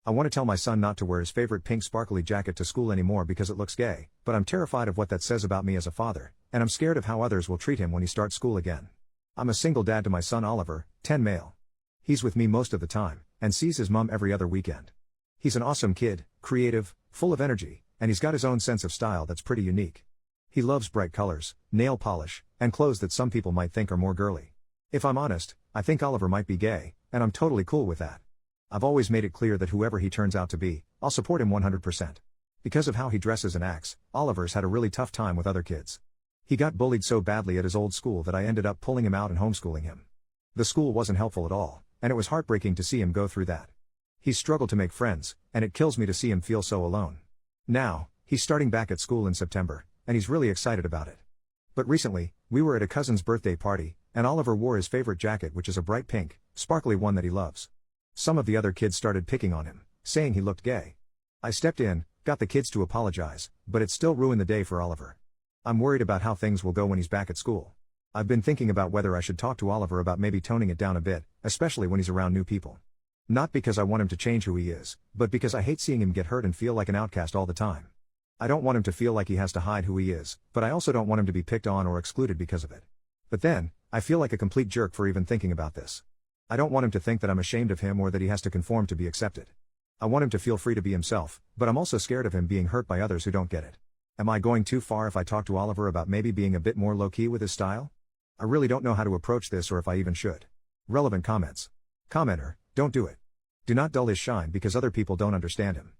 I want to tell my son not to wear his favorite pink sparkly jacket to school anymore because it looks gay, but I'm terrified of what that says about me as a father, and I'm scared of how others will treat him when he starts school again. I'm a single dad to my son Oliver, 10 male. He's with me most of the time, and sees his mom every other weekend. He's an awesome kid, creative, full of energy, and he's got his own sense of style that's pretty unique. He loves bright colors, nail polish, and clothes that some people might think are more girly. If I'm honest, I think Oliver might be gay, and I'm totally cool with that. I've always made it clear that whoever he turns out to be, I'll support him 100%. Because of how he dresses and acts, Oliver's had a really tough time with other kids. He got bullied so badly at his old school that I ended up pulling him out and homeschooling him. The school wasn't helpful at all, and it was heartbreaking to see him go through that. He's struggled to make friends, and it kills me to see him feel so alone. Now, he's starting back at school in September, and he's really excited about it. But recently, we were at a cousin's birthday party, and Oliver wore his favorite jacket, which is a bright pink, sparkly one that he loves. Some of the other kids started picking on him, saying he looked gay. I stepped in, got the kids to apologize, but it still ruined the day for Oliver. I'm worried about how things will go when he's back at school. I've been thinking about whether I should talk to Oliver about maybe toning it down a bit, especially when he's around new people. Not because I want him to change who he is, but because I hate seeing him get hurt and feel like an outcast all the time. I don't want him to feel like he has to hide who he is, but I also don't want him to be picked on or excluded because of it. But then, I feel like a complete jerk for even thinking about this. I don't want him to think that I'm ashamed of him or that he has to conform to be accepted. I want him to feel free to be himself, but I'm also scared of him being hurt by others who don't get it. Am I going too far if I talk to Oliver about maybe being a bit more low-key with his style? I really don't know how to approach this or if I even should. Relevant comments. Commenter, don't do it. Do not dull his shine because other people don't understand him.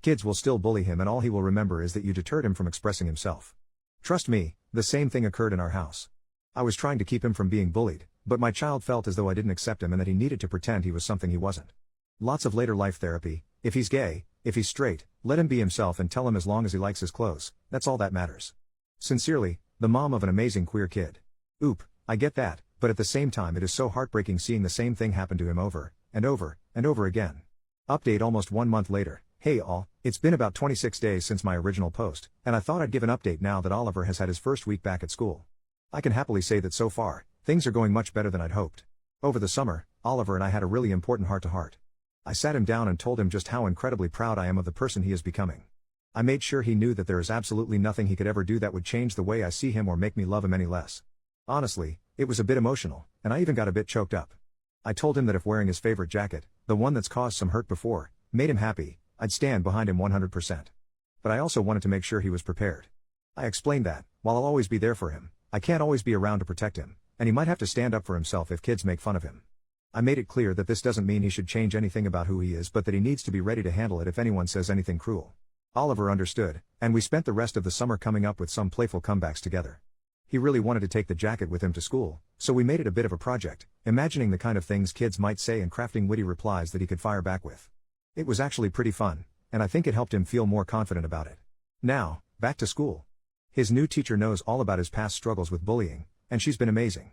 Kids will still bully him and all he will remember is that you deterred him from expressing himself. Trust me, the same thing occurred in our house. I was trying to keep him from being bullied, but my child felt as though I didn't accept him and that he needed to pretend he was something he wasn't. Lots of later life therapy. If he's gay, if he's straight, let him be himself and tell him as long as he likes his clothes, that's all that matters. Sincerely, the mom of an amazing queer kid. Oop, I get that, but at the same time it is so heartbreaking seeing the same thing happen to him over, and over, and over again. Update almost 1 month later. Hey all, it's been about 26 days since my original post, and I thought I'd give an update now that Oliver has had his first week back at school. I can happily say that so far, things are going much better than I'd hoped. Over the summer, Oliver and I had a really important heart-to-heart. I sat him down and told him just how incredibly proud I am of the person he is becoming. I made sure he knew that there is absolutely nothing he could ever do that would change the way I see him or make me love him any less. Honestly, it was a bit emotional, and I even got a bit choked up. I told him that if wearing his favorite jacket, the one that's caused some hurt before, made him happy, I'd stand behind him 100%. But I also wanted to make sure he was prepared. I explained that, while I'll always be there for him, I can't always be around to protect him, and he might have to stand up for himself if kids make fun of him. I made it clear that this doesn't mean he should change anything about who he is but that he needs to be ready to handle it if anyone says anything cruel. Oliver understood, and we spent the rest of the summer coming up with some playful comebacks together. He really wanted to take the jacket with him to school, so we made it a bit of a project, imagining the kind of things kids might say and crafting witty replies that he could fire back with. It was actually pretty fun, and I think it helped him feel more confident about it. Now, back to school. His new teacher knows all about his past struggles with bullying, and she's been amazing.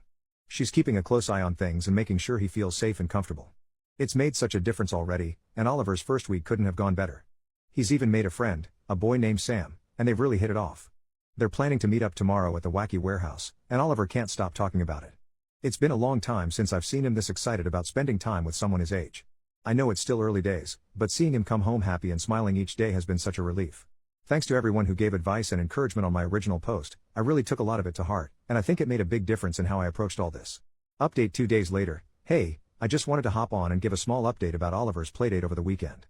She's keeping a close eye on things and making sure he feels safe and comfortable. It's made such a difference already, and Oliver's first week couldn't have gone better. He's even made a friend, a boy named Sam, and they've really hit it off. They're planning to meet up tomorrow at the Wacky Warehouse, and Oliver can't stop talking about it. It's been a long time since I've seen him this excited about spending time with someone his age. I know it's still early days, but seeing him come home happy and smiling each day has been such a relief. Thanks to everyone who gave advice and encouragement on my original post, I really took a lot of it to heart, and I think it made a big difference in how I approached all this. Update 2 days later. Hey, I just wanted to hop on and give a small update about Oliver's playdate over the weekend.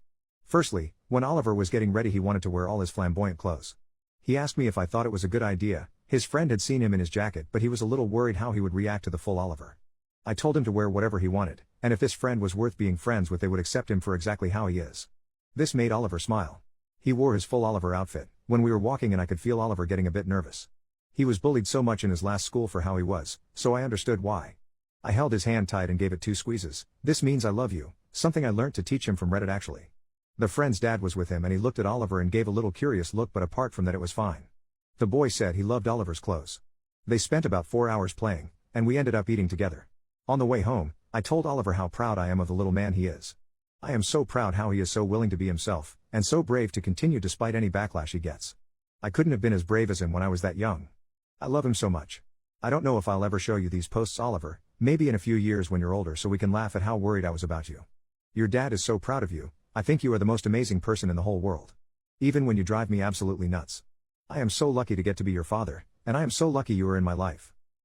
Firstly, when Oliver was getting ready he wanted to wear all his flamboyant clothes. He asked me if I thought it was a good idea. His friend had seen him in his jacket but he was a little worried how he would react to the full Oliver. I told him to wear whatever he wanted, and if this friend was worth being friends with they would accept him for exactly how he is. This made Oliver smile. He wore his full Oliver outfit, when we were walking and I could feel Oliver getting a bit nervous. He was bullied so much in his last school for how he was, so I understood why. I held his hand tight and gave it 2 squeezes. This means I love you, something I learnt to teach him from Reddit actually. The friend's dad was with him and he looked at Oliver and gave a little curious look but apart from that it was fine. The boy said he loved Oliver's clothes. They spent about 4 hours playing, and we ended up eating together. On the way home, I told Oliver how proud I am of the little man he is. I am so proud how he is so willing to be himself, and so brave to continue despite any backlash he gets. I couldn't have been as brave as him when I was that young. I love him so much. I don't know if I'll ever show you these posts, Oliver, maybe in a few years when you're older so we can laugh at how worried I was about you. Your dad is so proud of you, I think you are the most amazing person in the whole world. Even when you drive me absolutely nuts. I am so lucky to get to be your father, and I am so lucky you are in my life.